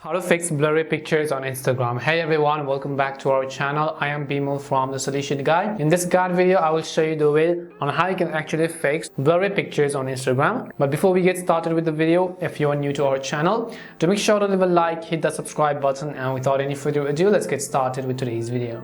How to fix blurry pictures on Instagram. Hey everyone, welcome back to our channel. I am Bimal from The Solution Guy. In this guide video, I will show you the way on how you can actually fix blurry pictures on Instagram. But before we get started with the video, if you are new to our channel, to make sure to leave a like, hit the subscribe button, and without any further ado, let's get started with today's video.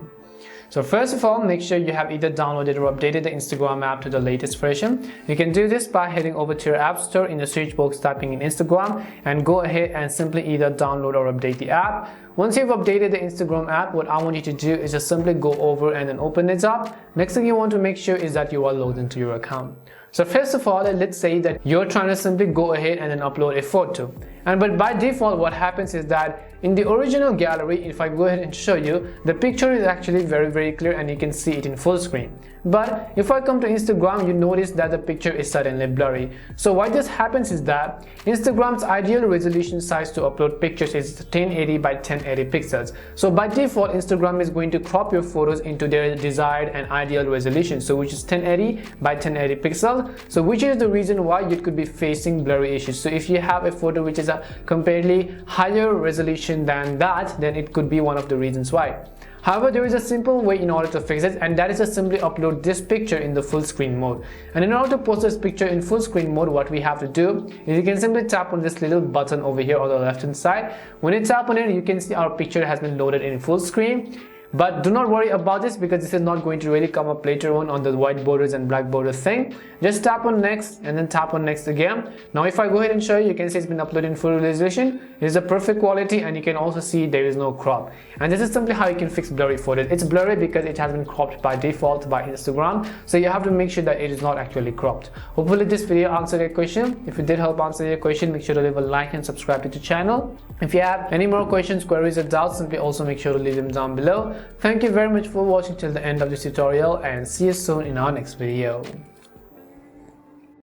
So first of all, make sure you have either downloaded or updated the Instagram app to the latest version. You can do this by heading over to your app store, in the search box typing in Instagram, and go ahead and simply either download or update the app. Once you've updated the Instagram app, what I want you to do is just simply go over and then open it up. Next thing you want to make sure is that you are logged into your account. So first of all, let's say that you're trying to simply go ahead and then upload a photo. But by default, what happens is that in the original gallery, if I go ahead and show you, the picture is actually very clear and you can see it in full screen. But if I come to Instagram, you notice that the picture is suddenly blurry. So why this happens is that Instagram's ideal resolution size to upload pictures is 1080 by 1080 pixels. So by default, Instagram is going to crop your photos into their desired and ideal resolution, so which is 1080 by 1080 pixels. So which is the reason why you could be facing blurry issues. So if you have a photo which is a comparatively higher resolution than that, then it could be one of the reasons why. However, there is a simple way in order to fix it, and that is to simply upload this picture in the full screen mode. And in order to post this picture in full screen mode, what we have to do is you can simply tap on this little button over here on the left hand side. When you tap on it, you can see our picture has been loaded in full screen. But do not worry about this, because this is not going to really come up later on the white borders and black borders thing. Just tap on next and then tap on next again. Now if I go ahead and show you, you can see it's been uploaded in full resolution. It is a perfect quality, and you can also see there is no crop. And this is simply how you can fix blurry photos. It's blurry because it has been cropped by default by Instagram. So you have to make sure that it is not actually cropped. Hopefully this video answered your question. If it did help answer your question, make sure to leave a like and subscribe to the channel. If you have any more questions, queries or doubts, simply also make sure to leave them down below. Thank you very much for watching till the end of this tutorial, and see you soon in our next video.